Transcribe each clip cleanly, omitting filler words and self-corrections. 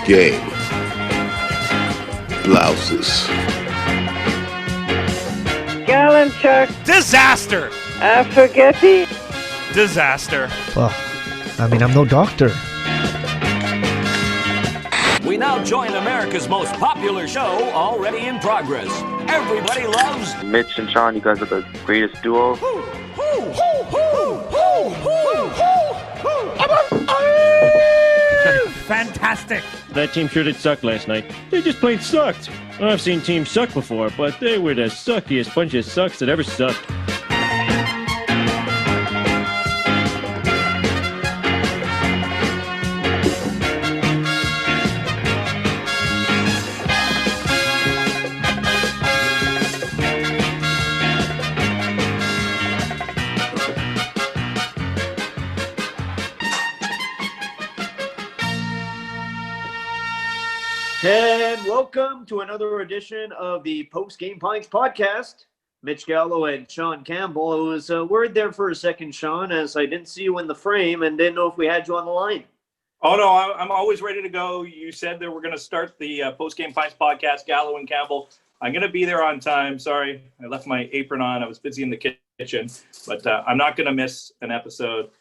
game. Blouses. Gallenchuk. Disaster. Spaghetti. Disaster. Well, I mean, I'm no doctor. We now join America's most popular show, already in progress. Everybody loves Mitch and Sean. You guys are the greatest duo. Fantastic. That team sure did suck last night. They just plain sucked. I've seen teams suck before, but they were the suckiest bunch of sucks that ever sucked. And welcome to another edition of the Post Game Pints podcast. Mitch Gallo and Sean Campbell. I was worried there for a second, Sean, as I didn't see you in the frame and didn't know if we had you on the line. Oh, no, I'm always ready to go. You said that we're going to start the Post Game Pints podcast, Gallo and Campbell. I'm going to be there on time. Sorry, I left my apron on. I was busy in the kitchen, but I'm not going to miss an episode.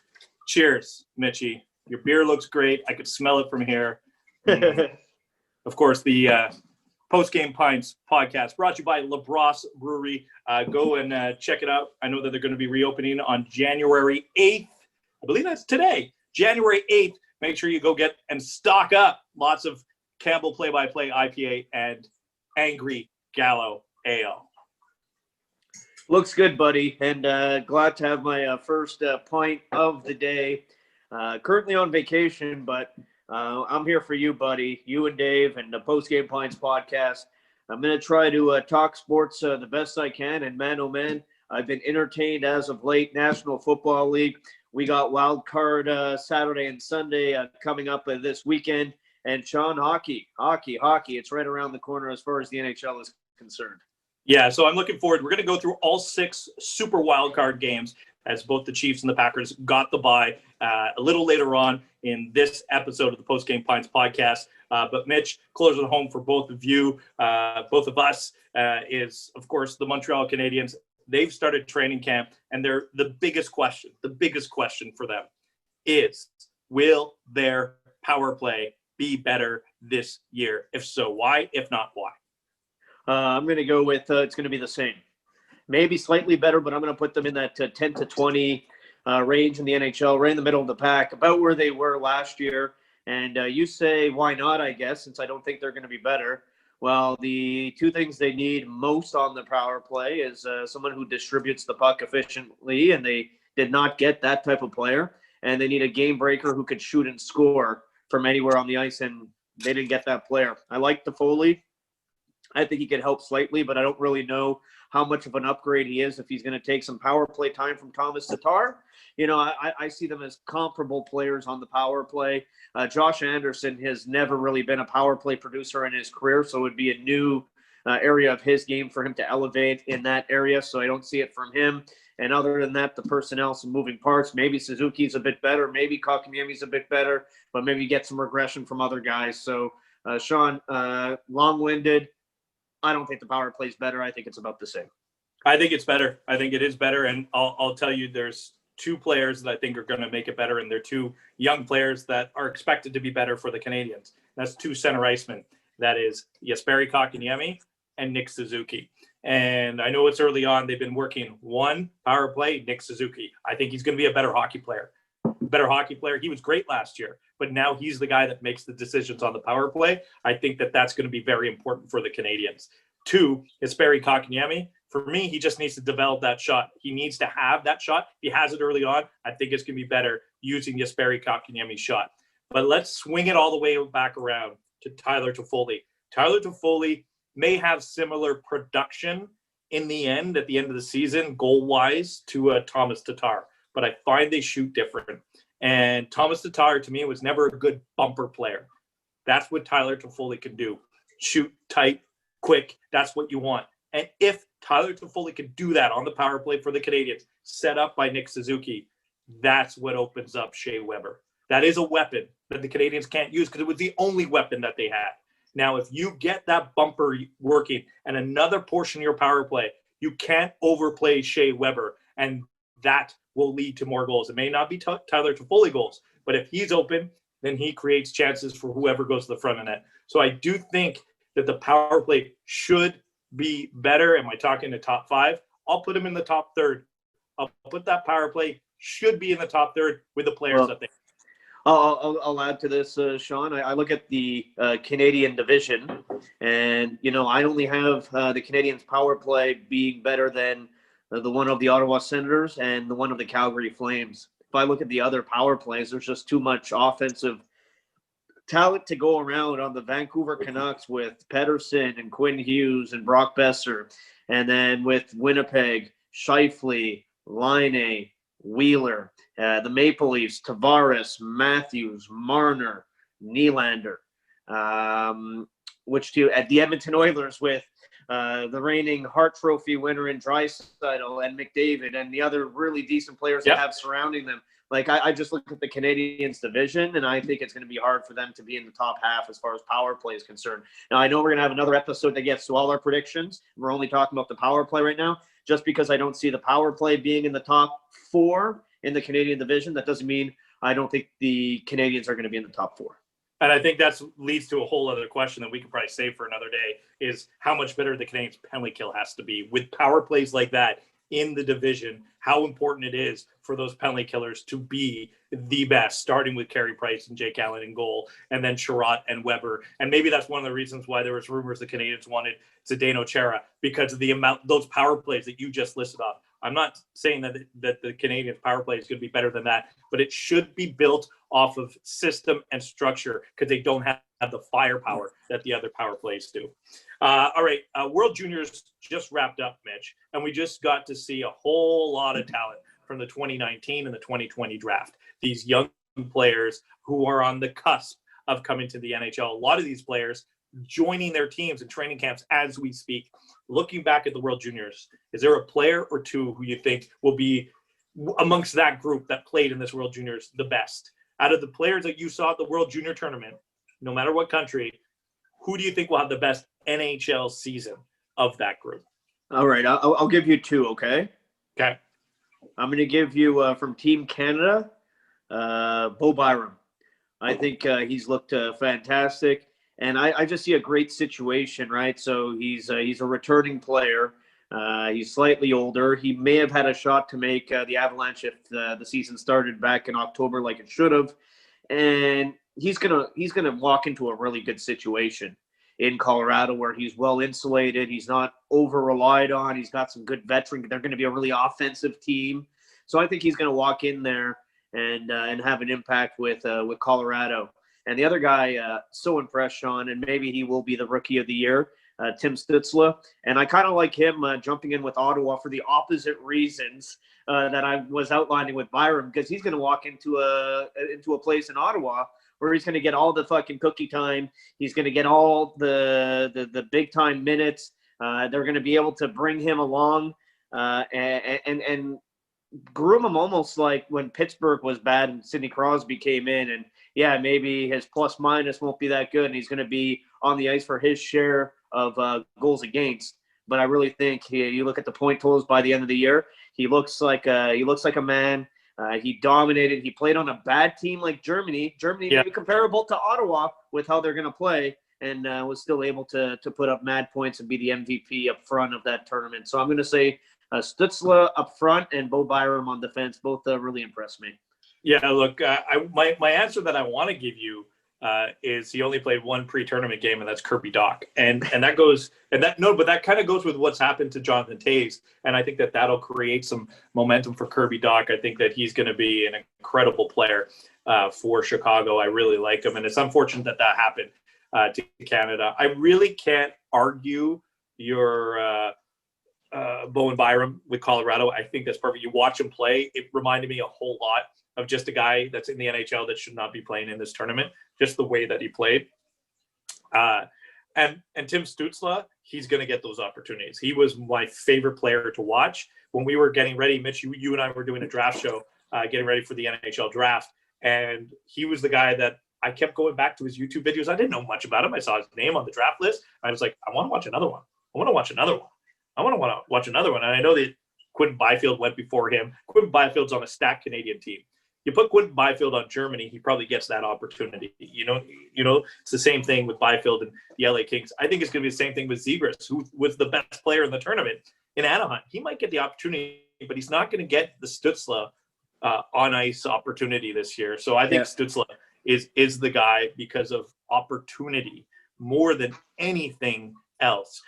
Cheers, Mitchie. Your beer looks great. I could smell it from here. Of course, the Post Game Pints podcast brought to you by LaBrosse Brewery. Go and check it out. I know that they're going to be reopening on January 8th. I believe that's today, January 8th. Make sure you go get and stock up lots of Campbell Play-by-Play IPA and Angry Gallo Ale. Looks good, buddy, and glad to have my first pint of the day. Currently on vacation, but I'm here for you, buddy, you and Dave, and the Post Game Pints podcast. I'm going to try to talk sports the best I can, and man, oh man, I've been entertained as of late. National Football League, we got wild card Saturday and Sunday coming up this weekend, and Sean, hockey. It's right around the corner as far as the NHL is concerned. Yeah, so I'm looking forward. We're going to go through all 6 super wild card games as both the Chiefs and the Packers got the bye a little later on in this episode of the Post Game Pints podcast. But Mitch, close it home for both of you, both of us, is, of course, the Montreal Canadiens. They've started training camp, and they're the biggest question for them is, will their power play be better this year? If so, why? If not, why? I'm going to go with it's going to be the same. Maybe slightly better, but I'm going to put them in that 10 to 20 range in the NHL, right in the middle of the pack, about where they were last year. And you say, why not, I guess, since I don't think they're going to be better. Well, the two things they need most on the power play is someone who distributes the puck efficiently, and they did not get that type of player. And they need a game breaker who could shoot and score from anywhere on the ice, and they didn't get that player. I like Toffoli. I think he could help slightly, but I don't really know how much of an upgrade he is if he's going to take some power play time from Thomas Tatar. You know, I see them as comparable players on the power play. Josh Anderson has never really been a power play producer in his career, so it would be a new area of his game for him to elevate in that area, so I don't see it from him. And other than that, the personnel, some moving parts. Maybe Suzuki's a bit better, maybe Kotkaniemi's a bit better, but maybe get some regression from other guys. So, Sean, long-winded. I don't think the power play is better. I think it's about the same. I think it's better. I think it is better. And I'll tell you, there's 2 players that I think are going to make it better. And they're 2 young players that are expected to be better for the Canadiens. That's 2 center icemen. That is Jesperi Kotkaniemi and Nick Suzuki. And I know it's early on. They've been working one power play, Nick Suzuki. I think he's going to be a better hockey player. He was great last year, but now he's the guy that makes the decisions on the power play. I think that that's going to be very important for the Canadiens. 2, Jesperi Kotkaniemi. For me, he just needs to develop that shot. He needs to have that shot. If he has it early on, I think it's going to be better using Jesperi Kotkaniemi's shot. But let's swing it all the way back around to Tyler Toffoli. Tyler Toffoli may have similar production in the end, at the end of the season, goal-wise, to Thomas Tatar. But I find they shoot different. And Thomas Tatar, to me, was never a good bumper player. That's what Tyler Toffoli can do. Shoot tight, quick. That's what you want. And if Tyler Toffoli can do that on the power play for the Canadiens, set up by Nick Suzuki, that's what opens up Shea Weber. That is a weapon. the Canadians can't use because it was the only weapon that they had. Now, if you get that bumper working and another portion of your power play, you can't overplay Shea Weber, and that will lead to more goals. It may not be Tyler Toffoli goals, but if he's open, then he creates chances for whoever goes to the front of net. So I do think that the power play should be better. Am I talking the top 5? I'll put him in the top third. I'll put that power play should be in the top third with the players that they. I'll add to this, Sean. I look at the Canadian division, and I only have the Canadians' power play being better than the one of the Ottawa Senators and the one of the Calgary Flames. If I look at the other power plays, there's just too much offensive talent to go around on the Vancouver Canucks with Pettersson and Quinn Hughes and Brock Besser, and then with Winnipeg, Scheifele, Laine, Wheeler, the Maple Leafs, Tavares, Matthews, Marner, Nylander, at the Edmonton Oilers with the reigning Hart Trophy winner in Draisaitl and McDavid and the other really decent players that have surrounding them. Like, I just look at the Canadiens division, and I think it's going to be hard for them to be in the top half as far as power play is concerned. Now, I know we're going to have another episode that gets to all our predictions. We're only talking about the power play right now. Just because I don't see the power play being in the top 4 in the Canadian division, that doesn't mean I don't think the Canadians are going to be in the top 4. And I think that leads to a whole other question that we could probably save for another day, is how much better the Canadiens' penalty kill has to be. With power plays like that in the division, how important it is for those penalty killers to be the best, starting with Carey Price and Jake Allen in goal, and then Sherratt and Weber. And maybe that's one of the reasons why there was rumors the Canadians wanted Zdeno Chara, because of the amount, those power plays that you just listed off. I'm not saying that the Canadians' power play is going to be better than that, but it should be built off of system and structure because they don't have the firepower that the other power plays do. All right, World Juniors just wrapped up, Mitch, and we just got to see a whole lot of talent from the 2019 and the 2020 draft. These young players who are on the cusp of coming to the NHL. A lot of these players joining their teams and training camps as we speak. Looking back at the World Juniors, is there a player or two who you think will be amongst that group that played in this World Juniors the best? Out of the players that you saw at the World Junior Tournament, no matter what country, who do you think will have the best NHL season of that group? All right, I'll give you 2, okay? Okay. I'm going to give you from Team Canada, Bo Byram. I think he's looked fantastic. And I just see a great situation, right? So he's a returning player. He's slightly older. He may have had a shot to make the Avalanche if the season started back in October like it should have. And he's gonna walk into a really good situation in Colorado where he's well insulated. He's not over relied on. He's got some good veteran. They're going to be a really offensive team. So I think he's going to walk in there and have an impact with Colorado. And the other guy, so impressed, Sean, and maybe he will be the Rookie of the Year, Tim Stützle. And I kind of like him jumping in with Ottawa for the opposite reasons that I was outlining with Byram, because he's going to walk into a place in Ottawa where he's going to get all the fucking cookie time. He's going to get all the big time minutes. They're going to be able to bring him along and groom him almost like when Pittsburgh was bad and Sidney Crosby came in, and yeah, maybe his plus minus won't be that good, and he's going to be on the ice for his share of goals against. But I really think you look at the point totals by the end of the year, he looks like a man. He dominated. He played on a bad team like Germany. Germany may be comparable to Ottawa with how they're going to play, and was still able to put up mad points and be the MVP up front of that tournament. So I'm going to say Stützle up front and Bo Byram on defense. Both really impressed me. Yeah, look, my answer that I want to give you is he only played one pre-tournament game, and that's Kirby Dach, and that kind of goes with what's happened to Jonathan Toews, and I think that'll create some momentum for Kirby Dach. I think that he's going to be an incredible player for Chicago. I really like him, and it's unfortunate that happened to Canada. I really can't argue your Bowen Byram with Colorado. I think that's perfect. You watch him play, it reminded me a whole lot of just a guy that's in the NHL that should not be playing in this tournament, just the way that he played. And Tim Stützle, he's going to get those opportunities. He was my favorite player to watch when we were getting ready. Mitch, you and I were doing a draft show, getting ready for the NHL draft. And he was the guy that I kept going back to his YouTube videos. I didn't know much about him. I saw his name on the draft list. I was like, I want to watch another one. I want to watch another one. I want to watch another one. And I know that Quinton Byfield went before him. Quinton Byfield's on a stacked Canadian team. You put Quinton Byfield on Germany, he probably gets that opportunity. You know, it's the same thing with Byfield and the LA Kings. I think it's going to be the same thing with Zegras, who was the best player in the tournament in Anaheim. He might get the opportunity, but he's not going to get the Stützle on ice opportunity this year. So I think Stützle is the guy because of opportunity more than anything else.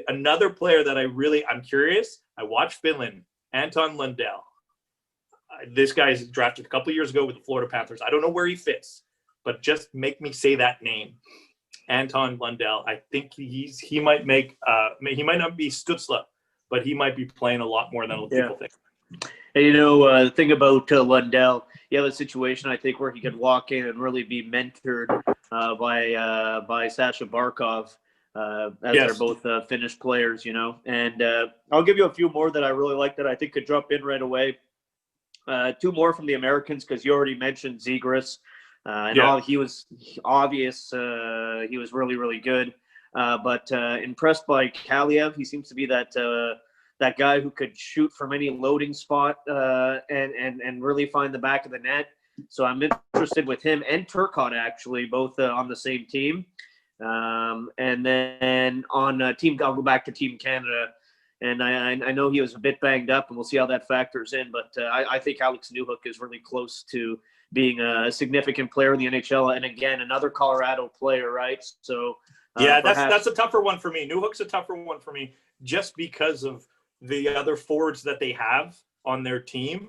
Another player that I'm curious. I watched Finland, Anton Lundell. This guy's drafted a couple of years ago with the Florida Panthers. I don't know where he fits, but just make me say that name, Anton Lundell. I think he might make he might not be Stützle, but he might be playing a lot more than people think. And the thing about Lundell, you have a situation I think where he could walk in and really be mentored by Sasha Barkov, as they're both Finnish players, And I'll give you a few more that I really like that I think could jump in right away. Two more from the Americans, because you already mentioned Zegras. He was obvious. He was really, really good. But impressed by Kaliev. He seems to be that guy who could shoot from any loading spot and really find the back of the net. So I'm interested with him and Turcotte, actually, both on the same team. And then on team, I'll go back to Team Canada. And I know he was a bit banged up, and we'll see how that factors in. But I think Alex Newhook is really close to being a significant player in the NHL. And again, another Colorado player, right? So that's a tougher one for me. Newhook's a tougher one for me, just because of the other forwards that they have on their team.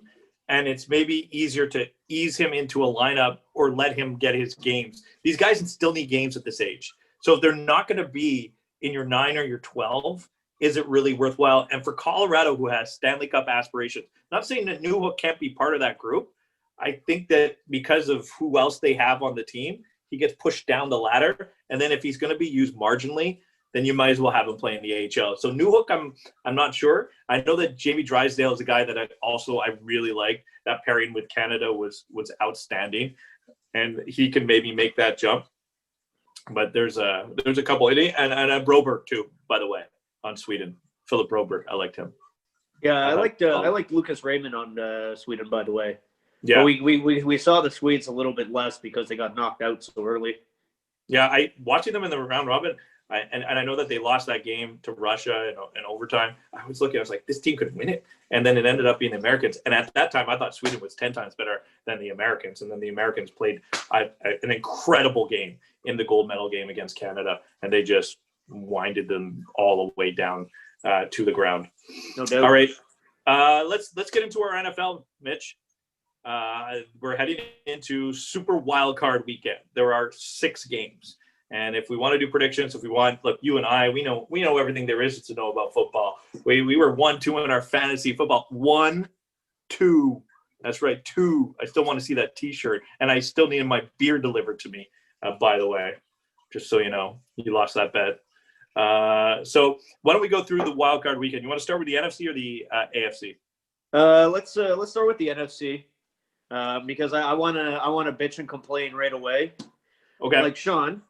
And it's maybe easier to ease him into a lineup or let him get his games. These guys still need games at this age. So if they're not going to be in your 9 or your 12, is it really worthwhile? And for Colorado, who has Stanley Cup aspirations, not saying that Newhook can't be part of that group. I think that because of who else they have on the team, he gets pushed down the ladder. And then if he's going to be used marginally, then you might as well have him play in the AHL. So Newhook, I'm not sure. I know that Jamie Drysdale is a guy that I really like. That pairing with Canada was outstanding, and he can maybe make that jump. But there's a couple, and Broberg too, by the way, on Sweden. Philip Broberg, I liked him. Yeah, I liked Lucas Raymond on Sweden, by the way. Yeah, but we saw the Swedes a little bit less because they got knocked out so early. Yeah, watching them in the round robin. And I know that they lost that game to Russia in overtime. I was looking, I was like, this team could win it. And then it ended up being the Americans. And at that time, I thought Sweden was 10 times better than the Americans. And then the Americans played an incredible game in the gold medal game against Canada. And they just winded them all the way down to the ground. No doubt. All right. Let's get into our NFL, Mitch. We're heading into Super Wild Card weekend. There are 6 games. And if we want to do predictions, look, you and I, we know everything there is to know about football. We were 1-2 in our fantasy football. 1-2. That's right, 2. I still want to see that T-shirt, and I still needed my beer delivered to me. By the way, just so you know, you lost that bet. So why don't we go through the wild card weekend? You want to start with the NFC or the AFC? Let's start with the NFC because I want to bitch and complain right away. Okay. Like Sean.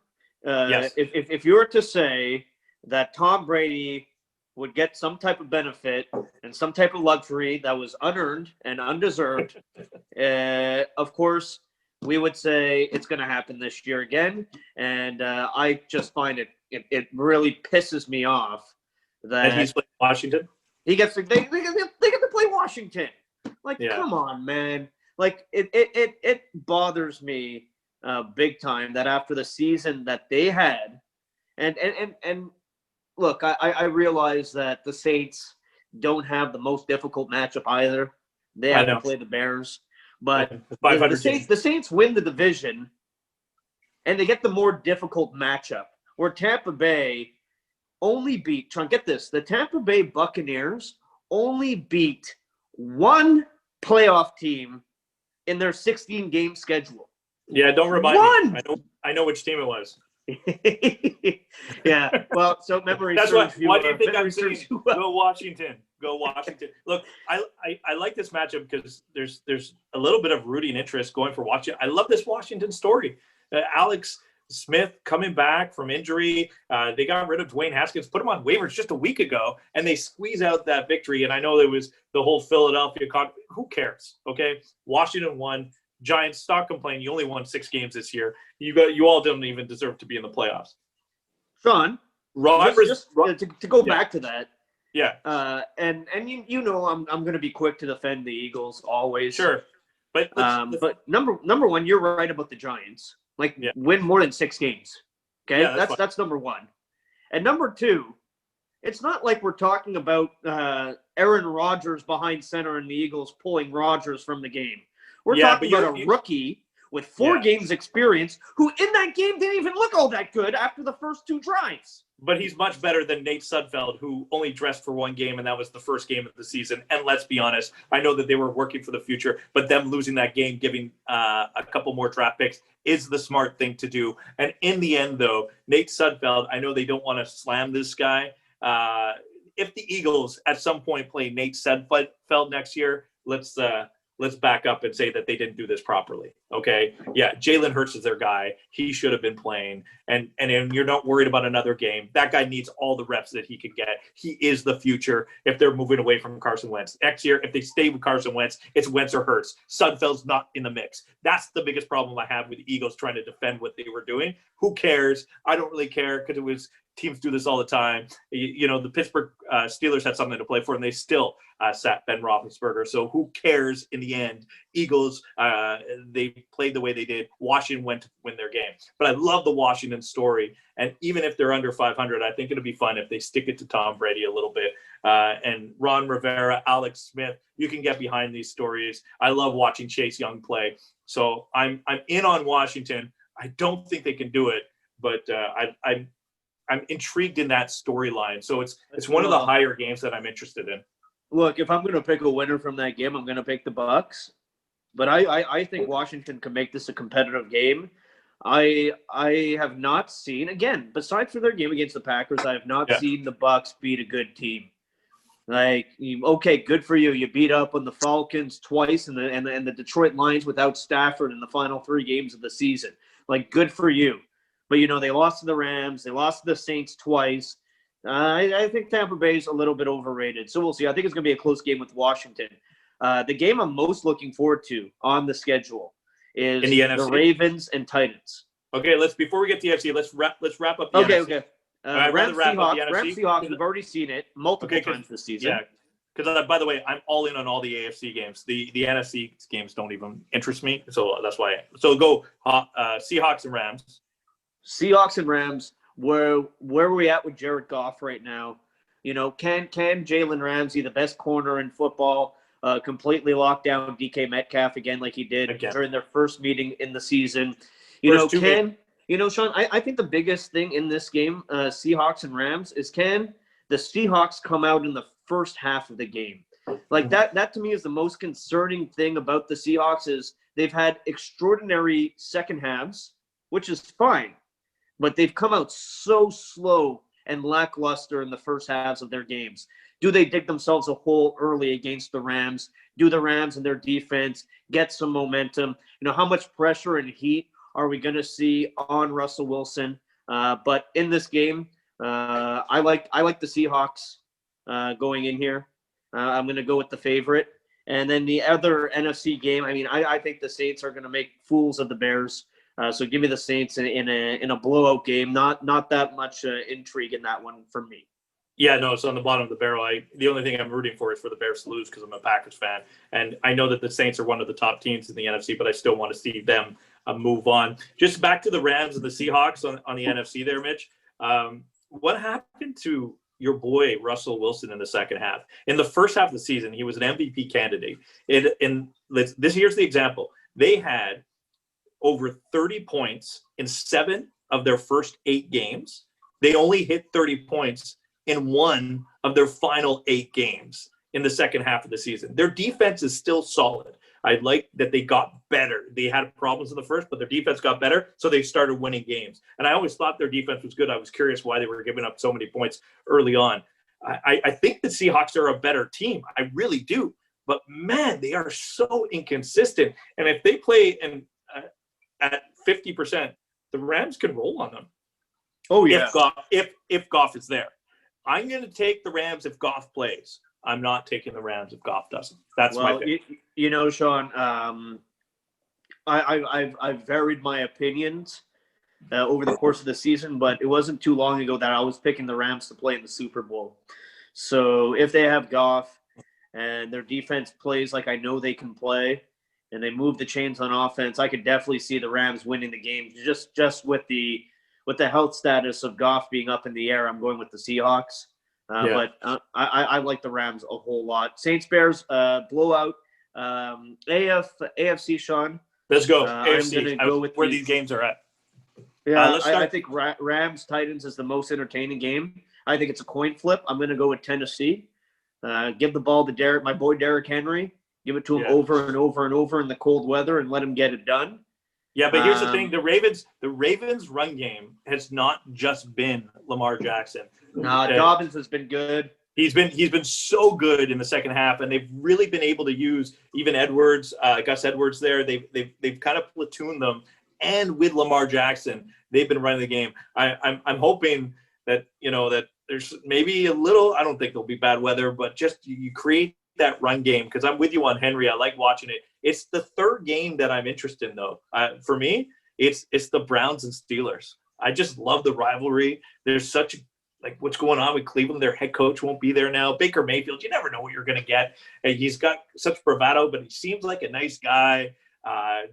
Yes. If you were to say that Tom Brady would get some type of benefit and some type of luxury that was unearned and undeserved, of course, we would say it's going to happen this year again. And I just find it really pisses me off that and he's playing Washington. He gets they get to play Washington. Like, Come on, man. Like it bothers me. Big time that after the season that they had, and look, I realize that the Saints don't have the most difficult matchup either. They have to play the Bears, but the Saints win the division, and they get the more difficult matchup. Where Tampa Bay only beat. Try and get this: the Tampa Bay Buccaneers only beat one playoff team in their 16-game schedule. Yeah, don't remind me. I know which team it was. Yeah, well, so memory. That's why do you think I'm saying go Washington? Go Washington. Look, I like this matchup because there's a little bit of rooting interest going for Washington. I love this Washington story. Alex Smith coming back from injury. They got rid of Dwayne Haskins, put him on waivers just a week ago, and they squeeze out that victory. And I know there was the whole Philadelphia who cares? Okay. Washington won. Giants, stop complaining. You only won 6 games this year. You all don't even deserve to be in the playoffs. Sean, to go back to that. Yeah. And you know I'm going to be quick to defend the Eagles always. Sure. But number one, you're right about the Giants. Win more than 6 games. Okay, Yeah, that's number one. And number two, it's not like we're talking about Aaron Rodgers behind center and the Eagles pulling Rodgers from the game. We're talking about a rookie with 4 games experience who in that game didn't even look all that good after the first 2 drives. But he's much better than Nate Sudfeld, who only dressed for 1 game, and that was the first game of the season. And let's be honest, I know that they were working for the future, but them losing that game, giving a couple more draft picks, is the smart thing to do. And in the end, though, Nate Sudfeld, I know they don't want to slam this guy. If the Eagles at some point play Nate Sudfeld next year, let's back up and say that they didn't do this properly. Okay. Yeah. Jalen Hurts is their guy. He should have been playing. And you're not worried about another game. That guy needs all the reps that he can get. He is the future if they're moving away from Carson Wentz. Next year, if they stay with Carson Wentz, it's Wentz or Hurts. Sudfeld's not in the mix. That's the biggest problem I have with the Eagles trying to defend what they were doing. Who cares? I don't really care because teams do this all the time. The Pittsburgh Steelers had something to play for, and they still sat Ben Roethlisberger. So who cares in the end? Eagles, they played the way they did. Washington went to win their game. But I love the Washington story. And even if they're under 500, I think it'll be fun if they stick it to Tom Brady a little bit. And Ron Rivera, Alex Smith, you can get behind these stories. I love watching Chase Young play. So I'm in on Washington. I don't think they can do it, but I'm intrigued in that storyline. So it's one of the higher games that I'm interested in. Look, if I'm going to pick a winner from that game, I'm going to pick the Bucs. But I think Washington can make this a competitive game. I have not seen, again, besides for their game against the Packers, I have not seen the Bucs beat a good team. Okay, good for you. You beat up on the Falcons twice and the Detroit Lions without Stafford in the final 3 games of the season. Good for you. But, they lost to the Rams. They lost to the Saints twice. I think Tampa Bay is a little bit overrated. So we'll see. I think it's going to be a close game with Washington. The game I'm most looking forward to on the schedule is in the NFC? Ravens and Titans. Okay, before we get to the NFC, let's wrap up the NFC. Okay. Rams Seahawks, we've already seen it multiple times this season. Yeah, because by the way, I'm all in on all the AFC games. The NFC games don't even interest me, so that's why. So go Seahawks and Rams. Seahawks and Rams. Where are we at with Jared Goff right now? Can Jalen Ramsey, the best corner in football, completely lock down DK Metcalf again like he did during their first meeting in the season? Sean, I think the biggest thing in this game, Seahawks and Rams, is can the Seahawks come out in the first half of the game? That to me is the most concerning thing about the Seahawks is they've had extraordinary second halves, which is fine. But they've come out so slow and lackluster in the first halves of their games. Do they dig themselves a hole early against the Rams? Do the Rams and their defense get some momentum? How much pressure and heat are we going to see on Russell Wilson? But in this game, I like the Seahawks going in here. I'm going to go with the favorite. And then the other NFC game, I think the Saints are going to make fools of the Bears. So give me the Saints in a blowout game. Not that much intrigue in that one for me. Yeah, no, it's on the bottom of the barrel. The only thing I'm rooting for is for the Bears to lose because I'm a Packers fan. And I know that the Saints are one of the top teams in the NFC, but I still want to see them move on. Just back to the Rams and the Seahawks on the NFC there, Mitch. What happened to your boy Russell Wilson in the second half? In the first half of the season, he was an MVP candidate. Here's the example. They had over 30 points in 7 of their first 8 games. They only hit 30 points in 1 of their final 8 games in the second half of the season. Their defense is still solid. I like that they got better. They had problems in the first, but their defense got better, so they started winning games. And I always thought their defense was good. I was curious why they were giving up so many points early on. I think the Seahawks are a better team. I really do. But, man, they are so inconsistent. And if they play at 50%, the Rams can roll on them. Oh yeah. If Goff is there. I'm going to take the Rams if Goff plays. I'm not taking the Rams if Goff doesn't. That's my pick. You know, Sean, I've varied my opinions over the course of the season, but it wasn't too long ago that I was picking the Rams to play in the Super Bowl. So if they have Goff and their defense plays like I know they can play, and they move the chains on offense, I could definitely see the Rams winning the game. Just with the health status of Goff being up in the air, I'm going with the Seahawks. But I like the Rams a whole lot. Saints-Bears, blowout. AFC, Sean. Let's go. AFC. I'm going to go with where these games are at. Yeah, I think Rams-Titans is the most entertaining game. I think it's a coin flip. I'm going to go with Tennessee. Give the ball to my boy Derrick Henry. Give it to him over and over and over in the cold weather and let him get it done. Yeah, but here's the thing: the Ravens' run game has not just been Lamar Jackson. Dobbins has been good. He's been so good in the second half, and they've really been able to use even Edwards, Gus Edwards. There, they've kind of platooned them, and with Lamar Jackson, they've been running the game. I'm hoping that that there's maybe a little. I don't think there'll be bad weather, but just you create that run game, because I'm with you on Henry. I like watching it. It's the third game that I'm interested in, though. For me, it's the Browns and Steelers. I just love the rivalry. There's such what's going on with Cleveland. Their head coach won't be there now. Baker Mayfield, you never know what you're going to get. And he's got such bravado, but he seems like a nice guy.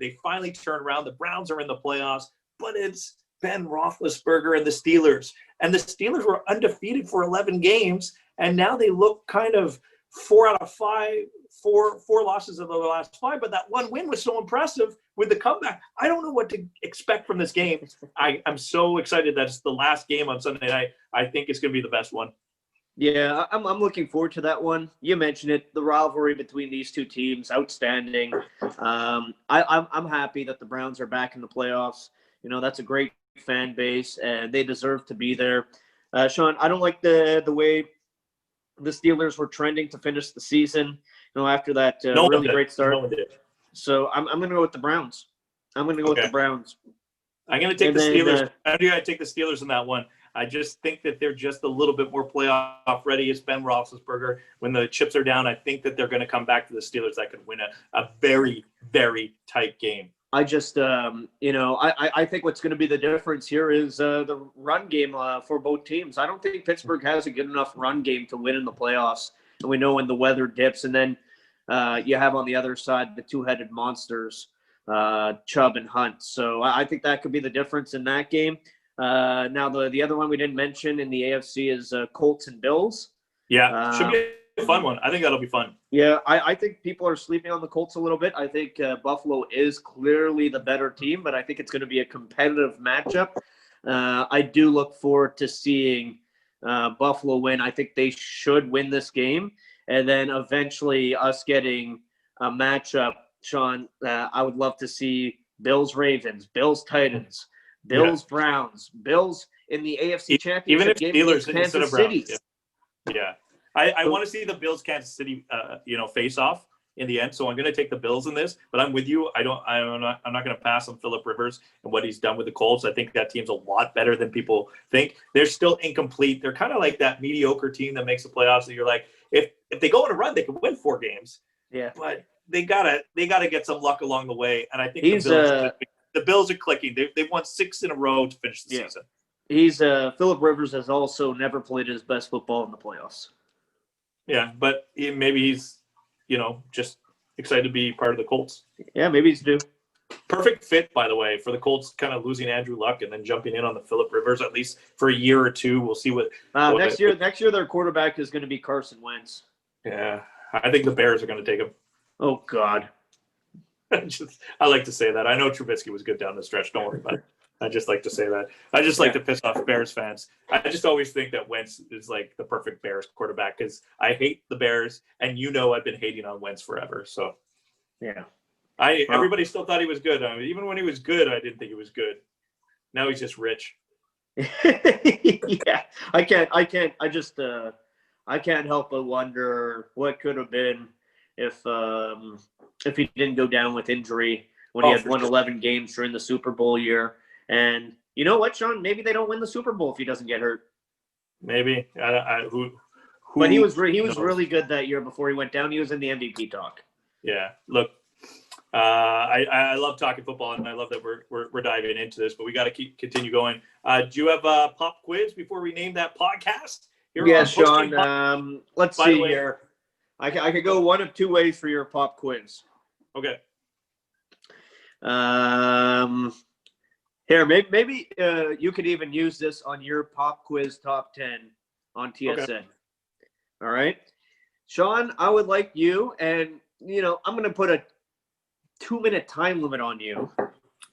They finally turn around. The Browns are in the playoffs, but it's Ben Roethlisberger and the Steelers. And the Steelers were undefeated for 11 games, and now they look kind of 4 out of 5, four losses of the last 5, but that one win was so impressive with the comeback. I don't know what to expect from this game. I'm so excited that it's the last game on Sunday night. I think it's going to be the best one. Yeah, I'm looking forward to that one. You mentioned it, the rivalry between these two teams, outstanding. I'm happy that the Browns are back in the playoffs. That's a great fan base, and they deserve to be there. Sean, I don't like the way the Steelers were trending to finish the season, after that really great start. No one did. So I'm going to go with the Browns. I'm going to go with the Browns. I'm going to take the Steelers. I'm going to take the Steelers in that one. I just think that they're just a little bit more playoff ready. It's Ben Roethlisberger. When the chips are down, I think that they're going to come back to the Steelers that could win a very, very tight game. I just, I think what's going to be the difference here is the run game for both teams. I don't think Pittsburgh has a good enough run game to win in the playoffs. And we know when the weather dips. And then you have on the other side the two-headed monsters, Chubb and Hunt. So I think that could be the difference in that game. Now, the other one we didn't mention in the AFC is Colts and Bills. Yeah, should be a fun one. I think that'll be fun. Yeah, I think people are sleeping on the Colts a little bit. I think Buffalo is clearly the better team, but I think it's going to be a competitive matchup. I do look forward to seeing Buffalo win. I think they should win this game. And then eventually us getting a matchup, Sean, I would love to see Bills-Ravens, Bills-Titans, Bills-Browns, Bills in the AFC Championship game against Kansas City. Yeah. I want to see the Bills-Kansas City, face off in the end. So I'm going to take the Bills in this, but I'm with you. I'm not going to pass on Phillip Rivers and what he's done with the Colts. I think that team's a lot better than people think. They're still incomplete. They're kind of like that mediocre team that makes the playoffs. And you're like, if they go on a run, they can win 4 games. Yeah, but they gotta get some luck along the way. And I think the Bills are clicking. They've won 6 in a row to finish the season. Phillip Rivers has also never played his best football in the playoffs. Yeah, but maybe he's, just excited to be part of the Colts. Yeah, maybe he's due. Perfect fit, by the way, for the Colts, kind of losing Andrew Luck and then jumping in on the Phillip Rivers, at least for a year or two. We'll see what next year their quarterback is going to be Carson Wentz. Yeah, I think the Bears are going to take him. Oh, God. I like to say that. I know Trubisky was good down the stretch. Don't worry about it. I just like to say that. I just like to piss off Bears fans. I just always think that Wentz is like the perfect Bears quarterback because I hate the Bears, and I've been hating on Wentz forever. So, yeah. Everybody still thought he was good. I mean, even when he was good, I didn't think he was good. Now he's just rich. Yeah, I can't help but wonder what could have been if he didn't go down with injury when he Oh, had for won sure. 11 games during the Super Bowl year. And you know what, Sean? Maybe they don't win the Super Bowl if he doesn't get hurt. Maybe. Who But he was knows? really good that year before he went down. He was in the MVP talk. Yeah. Look, I love talking football, and I love that we're diving into this, but we got to continue going. Do you have a pop quiz before we name that podcast? Here Yeah, on Post-Game Sean. Let's By the see way- here. I could go one of two ways for your pop quiz. Okay. Here, maybe you could even use this on your pop quiz top 10 on TSN. Okay. All right, Sean, I would like you, and I'm going to put a 2-minute time limit on you.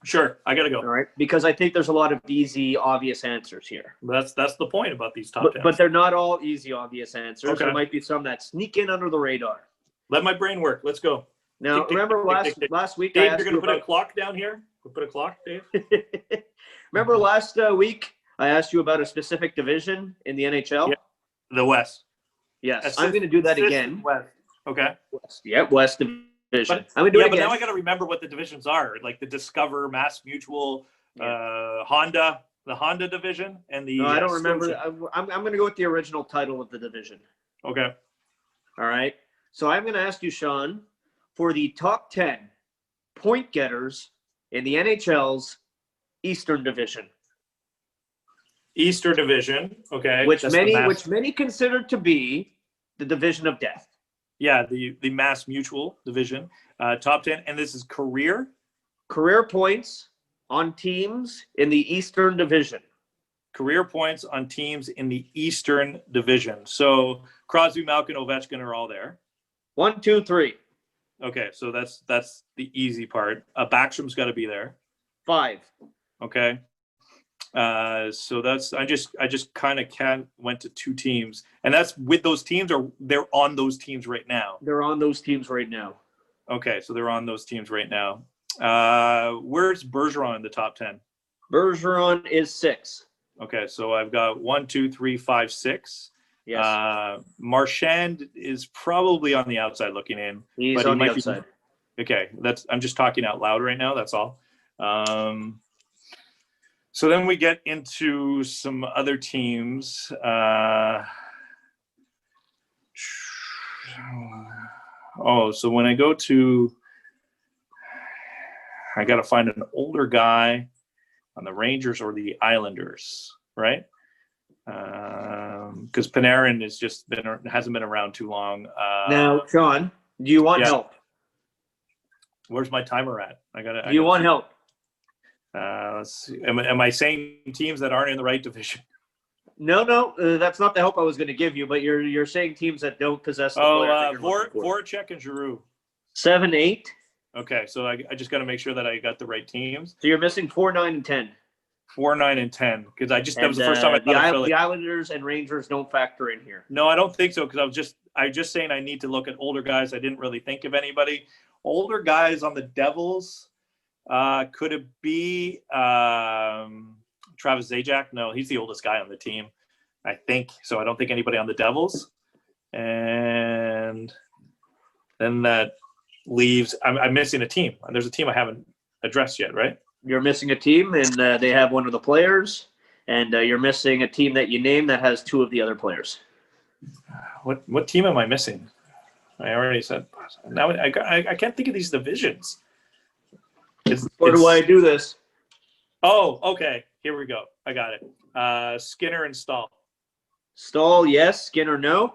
Sure. I got to All go. right, because I think there's a lot of easy, obvious answers here. That's the point about these top 10. But they're not all easy, obvious answers. Okay. There might be some that sneak in under the radar. Let my brain work. Let's go. Now, Tick, tick, remember tick, tick, tick. last week I Dave, asked you're going you to put a about. clock down here? We'll put a clock, Dave? Remember last week I asked you about a specific division in the NHL? Yeah. The West. Yes, I'm going to do that again. West. Okay. West. Yeah, West Division. But, I'm going to do it but again. now I got to remember what the divisions are, like the Discover, Mass Mutual, Honda, the Honda division, and the. No, I don't remember. Scotia. I'm going to go with the original title of the division. Okay. All right. So I'm going to ask you, Sean, for the top 10 point getters in the NHL's Eastern Division, Eastern Division. Okay. which That's the many consider to be the division of death. Yeah, the Mass Mutual division, top 10, and this is career. Career points on teams in the Eastern Division. Career points on teams in the Eastern Division. So Crosby, Malkin, Ovechkin are all there. 1, 2, 3, Okay, so that's the easy part. Backstrom's got to be there. 5. Okay. So that's I just kind of went to 2 teams, and that's with those teams, or they're on those teams right now. They're on those teams right now. Okay, so they're on those teams right now. Where's Bergeron in the top 10? Bergeron is 6. Okay, so I've got 1, 2, 3, 5, 6. Yes. Marchand is probably on the outside looking in. He's but he on the might be- outside. Okay, I'm just talking out loud right now. That's all. So then we get into some other teams. So when I go to, I got to find an older guy on the Rangers or the Islanders, right? Because Panarin hasn't been around too long. Now, Sean, do you want yeah. help? Where's my timer at? Do you want help? Let's see. Am I saying teams that aren't in the right division? No, that's not the help I was going to give you. But you're saying teams that don't possess the player that you're looking for. Voracek and Giroux. 7, 8. Okay, so I just got to make sure that I got the right teams. So you're missing 4, 9, and 10. 4, 9, and 10. Because that was the And, first time I thought of Philly. the Islanders and Rangers don't factor in here. No, I don't think so. Because I was just saying I need to look at older guys. I didn't really think of anybody. Older guys on the Devils. Could it be Travis Zajac? No, he's the oldest guy on the team, I think. So I don't think anybody on the Devils. And then that leaves. I'm missing a team. There's a team I haven't addressed yet, right? You're missing a team, and they have one of the players. And you're missing a team that you named that has 2 of the other players. What team am I missing? I already said. Now I can't think of these divisions. Or do I do this? Oh, okay. Here we go. I got it. Skinner and Stahl. Stahl, yes. Skinner, no.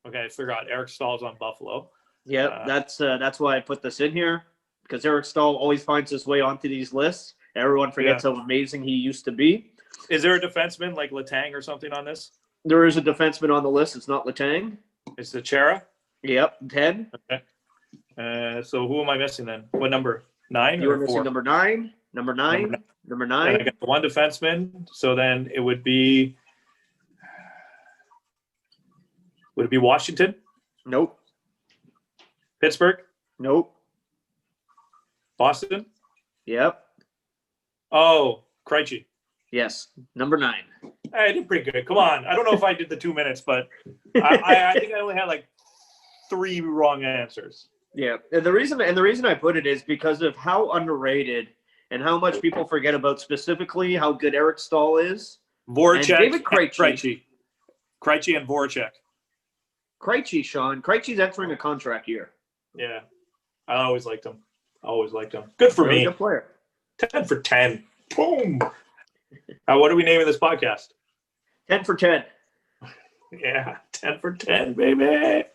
Okay, I forgot. Eric Stahl's on Buffalo. Yep, that's why I put this in here, because Eric Stahl always finds his way onto these lists. Everyone forgets how amazing he used to be. Is there a defenseman like Letang or something on this? There is a defenseman on the list. It's not Letang. It's the Chera. Yep, 10. Okay. So who am I missing then? What number? 9 You were or missing 4? number 9. Number 9. Number And I 9. got one defenseman. So then it would be. Would it be Washington? Nope. Pittsburgh? Nope. Boston? Yep. Oh, Krejci. Yes. Number 9. I did pretty good. Come on. I don't know if I did the 2 minutes, but I think I only had like 3 wrong answers. Yeah, and the reason I put it is because of how underrated and how much people forget about specifically how good Eric Stahl is. Voracek, And David Krejci. Krejci and Voracek. Krejci, Sean. Krejci's entering a contract year. Yeah, I always liked him. Good for Really me. good player. 10 for 10. Boom. What are we naming this podcast? 10 for 10. Yeah, 10 for 10, baby.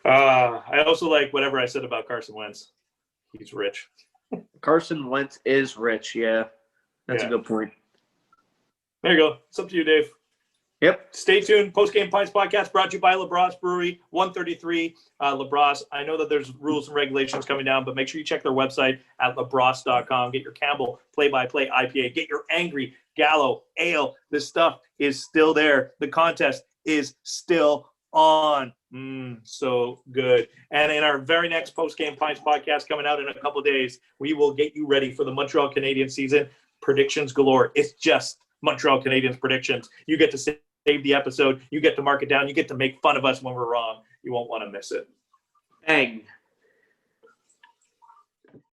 I also like whatever I said about Carson Wentz. He's rich. Carson Wentz is rich. Yeah, that's a good point. There you go. It's up to you, Dave. Yep. Stay tuned. Post-Game Pints podcast brought to you by LaBrosse Brewery, 133 LaBrosse. I know that there's rules and regulations coming down, but make sure you check their website at labrosse.com. Get your Campbell play-by-play IPA. Get your Angry Gallo Ale. This stuff is still there. The contest is still on. So good. And in our very next Post-Game Pints podcast coming out in a couple of days, we will get you ready for the Montreal Canadiens season. Predictions galore. It's just Montreal Canadiens predictions. You get to save the episode. You get to mark it down. You get to make fun of us when we're wrong. You won't want to miss it. Bang.